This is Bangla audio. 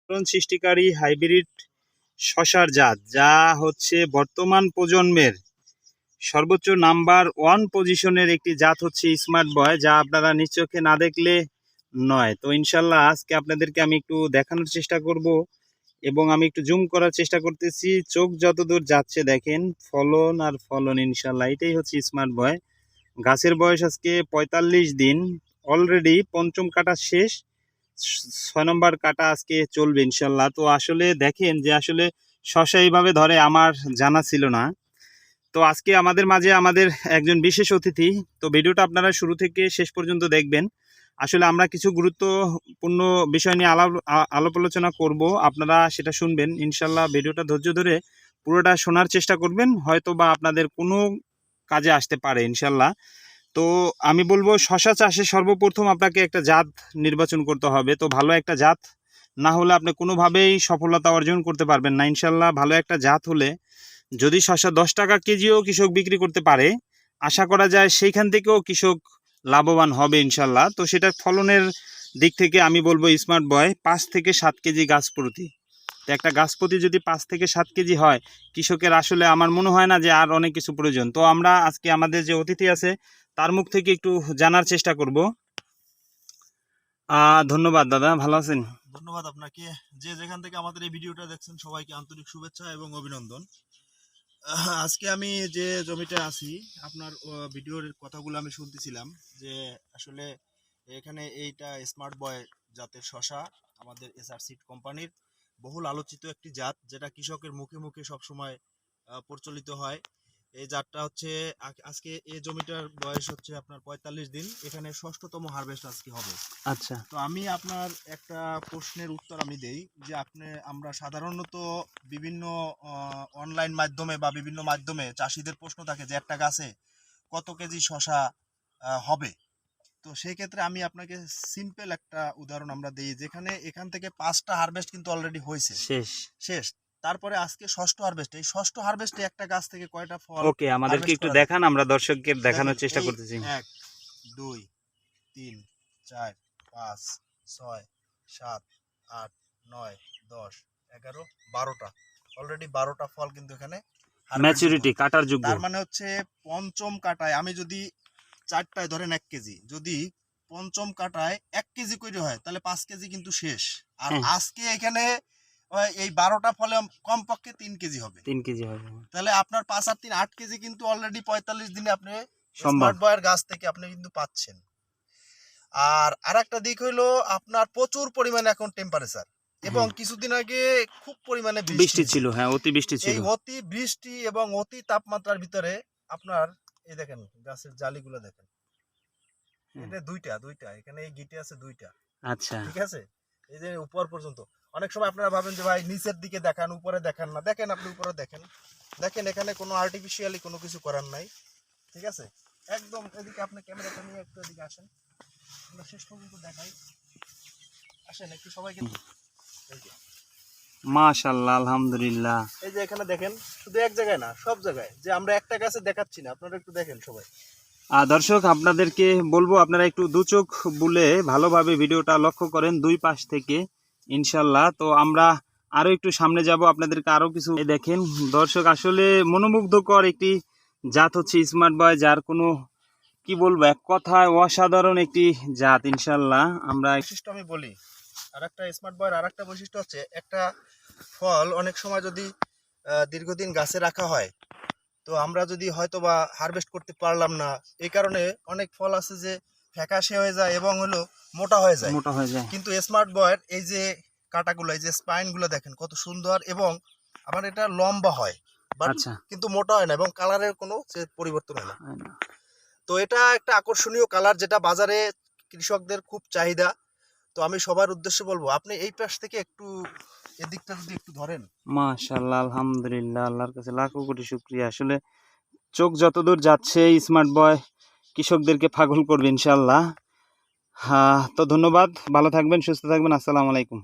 ফলন সৃষ্টিকারী হাইব্রিড শসার জাত, যা হচ্ছে বর্তমান প্রজন্মের সর্বোচ্চ নাম্বার 1 পজিশনের একটি জাত হচ্ছে স্মার্ট বয়, যা আপনারা নিজ চোখে না দেখলে নয়। তো ইনশাল্লাহ আজকে আপনাদেরকে আমি একটু দেখানোর চেষ্টা করব এবং আমি একটু জুম করার চেষ্টা করতেছি। চোখ যতদূর যাচ্ছে দেখেন ফলন আর ফলন, ইনশাল্লাহ এটাই হচ্ছে স্মার্ট বয়। গাছের বয়স আজকে 45 দিন, অলরেডি পঞ্চম কাটা শেষ, 6 নম্বর কাটা আজকে চলবে ইনশাল্লাহ। তো আসলে দেখেন যে আসলে শসা এইভাবে ধরে আমার জানা ছিল না। তো আজকে আমাদের মাঝে আমাদের একজন বিশেষ অতিথি। তো ভিডিওটা আপনারা শুরু থেকে শেষ পর্যন্ত দেখবেন। আসলে আমরা কিছু গুরুত্বপূর্ণ বিষয় নিয়ে আলাপ আলোচনা করব, আপনারা সেটা শুনবেন ইনশাল্লাহ। ভিডিওটা ধৈর্য ধরে পুরোটা শোনার চেষ্টা করবেন, হয়তো বা আপনাদের কোনো কাজে আসতে পারে ইনশাল্লাহ। তো আমি বলবো শশা চাষে সর্বপ্রথম আপনাকে একটা জাত নির্বাচন করতে হবে। তো ভালো একটা জাত না হলে আপনি কোনোভাবেই সফলতা অর্জন করতে পারবেন না ইনশাল্লাহ। ভালো একটা জাত হলে যদি শশা 10 টাকা কেজিও কৃষক বিক্রি করতে পারে, আশা করা যায় সেইখান থেকেও কৃষক লাভবান হবে ইনশাল্লাহ। তো সেটা ফলনের দিক থেকে আমি বলবো স্মার্ট বয় 5 থেকে 7 কেজি গাছ প্রতি। তো একটা গাছ প্রতি যদি 5 থেকে 7 কেজি হয়, কৃষকের আসলে আমার মনে হয় না যে আর অনেক কিছু প্রয়োজন। তো আমরা আজকে আমাদের যে অতিথি আছে তার মুখ থেকে একটু জানার চেষ্টা করব। ধন্যবাদ দাদা, ভালো আছেন? ধন্যবাদ আপনাকে। যে যেখান থেকে আমাদের এই ভিডিওটা দেখছেন সবাইকে আন্তরিক শুভেচ্ছা এবং অভিনন্দন। আজকে আমি যে জমিতে আছি, আপনার ভিডিওর কথাগুলো আমি শুনতেছিলাম যে আসলে এখানে এইটা স্মার্ট বয় জাতের শশা, আমাদের এসআর সিড কোম্পানির বহুল আলোচিত একটি জাত, যেটা কৃষকের মুখে মুখে সবসময় প্রচলিত হয়। এই জাতটা হচ্ছে আজকে এই জমিটার বয়স হচ্ছে আপনার 45 দিন, এখানে 6তম হারভেস্ট আজকে হবে। আচ্ছা, তো আমি আপনার একটা প্রশ্নের উত্তর আমি দেই যে আমরা সাধারণত বিভিন্ন অনলাইন মাধ্যমে বা বিভিন্ন মাধ্যমে চাষিদের প্রশ্ন থাকে যে একটা গাছে কত কেজি শশা হবে। তো সেই ক্ষেত্রে আমি আপনাকে সিম্পল একটা উদাহরণ আমরা দিই, যেখানে এখান থেকে 5টা হারভেস্ট কিন্তু অলরেডি হয়েছে, শেষ। তারপরে আজকে 6ষ্ঠ হারভেস্ট, এই 6ষ্ঠ হারভেস্টে একটা গাছ থেকে কয়টা ফল ওকে, আমাদেরকে হারভেস্ট একটু করা দেখান, আমরা দর্শকদের দেখানোর দেখেন চেষ্টা এই করতেছি। 1 2 3 4 5 6 7 8 9 10 11 12টা, অলরেডি 12টা ফল কিন্তু এখানে ম্যাচুরিটি কাটার যোগ্য। তার মানে হচ্ছে পঞ্চম কাটায় আমি যদি 4টায় ধরেন 1 কেজি, যদি পঞ্চম কাটায় 1 কেজি করে হয় তাহলে 5 কেজি কিন্তু শেষ। আর আজকে এখানে এই 12টা ফলে কমপক্ষে 3 কেজি হবে, 3 কেজি হবে। তাহলে আপনার 5 আর 3 8 কেজি কিন্তু অলরেডি 45 দিনে আপনি সম্ভব। স্মার্ট বয়ের গাছ থেকে আপনি কিন্তু পাচ্ছেন। আর আরেকটা দিক হইলো আপনার প্রচুর পরিমাণে এখন টেম্পারেচার, এবং কিছুদিন আগে খুব পরিমাণে বৃষ্টি ছিল, হ্যাঁ অতি বৃষ্টি ছিল। এই অতি বৃষ্টি এবং অতি তাপমাত্রার ভিতরে আপনার এই দেখেন গাছের জালিগুলো দেখেন, এটা দুইটা এখানে এই গিটে আছে 2টা। আচ্ছা, ঠিক আছে, এই যে উপর পর্যন্ত। অনেক সময় আপনারা ভাবেন যে ভাই নিচের দিকে দেখান, উপরে দেখান না, দেখেন আপনি উপরে দেখেন, এখানে কোনো আর্টিফিশিয়ালি কোনো কিছু করার নাই। ঠিক আছে, একদম এদিকে আপনি ক্যামেরাটা নিয়ে একটু এদিকে আসেন, আমরা শেষ পর্যন্ত দেখাই, আসেন একটু সবাইকে। মাশাআল্লাহ, আলহামদুলিল্লাহ। এই যে এখানে দেখেন, শুধু এক জায়গায় না, সব জায়গায়, যে আমরা একটা গাছে দেখাচ্ছি না, আপনারা একটু দেখেন সবাই। দর্শক আপনাদেরকে বলবো আপনারা একটু দু চোখ বুলে ভালোভাবে ভিডিওটা লক্ষ্য করেন দুই পাশ থেকে ইনশাল্লাহ। তো আমরা আরো একটু সামনে যাব, আপনাদেরকে আরো কিছু দেখেন। দর্শক আসলে মনোমুগ্ধকর একটি জাত হচ্ছে স্মার্ট বয়, যার কোনো কি বলবো এক কথায় অসাধারণ একটি জাত ইনশাল্লাহ। আমরা বৈশিষ্ট্য আমি বলি, আর একটা স্মার্ট বয়ের আর একটা বৈশিষ্ট্য হচ্ছে, একটা ফল অনেক সময় যদি দীর্ঘদিন গাছে রাখা হয়, তো আমরা যদি হয়তো বা হারভেস্ট করতে পারলাম না, এই কারণে অনেক ফল আছে যে ফ্যাকাশে হয়ে যায় এবং হলো মোটা হয়ে যায়। কিন্তু স্মার্ট বয়ের এই যে কাটাগুলো, এই যে স্পাইনগুলো দেখেন কত সুন্দর, এবং আমার এটা লম্বা হয়, আচ্ছা, কিন্তু মোটা হয় না, এবং কালারের কোনো পরিবর্তন হয় না। তো এটা একটা আকর্ষণীয় কালার, যেটা বাজারে কৃষকদের খুব চাহিদা। তো আমি সবার উদ্দেশ্যে বলবো, আপনি এই পাশ থেকে একটু এদিকটা যদি একটু ধরেন। মাশাআল্লাহ, আলহামদুলিল্লাহ, আল্লাহর কাছে লাখো কোটি শুকরিয়া। আসলে চোখ যতদূর যাচ্ছে স্মার্ট বয় কৃষকদেরকে পাগল করবে ইনশাল্লাহ। তো ধন্যবাদ, ভালো থাকবেন, সুস্থ থাকবেন, আসসালামু আলাইকুম।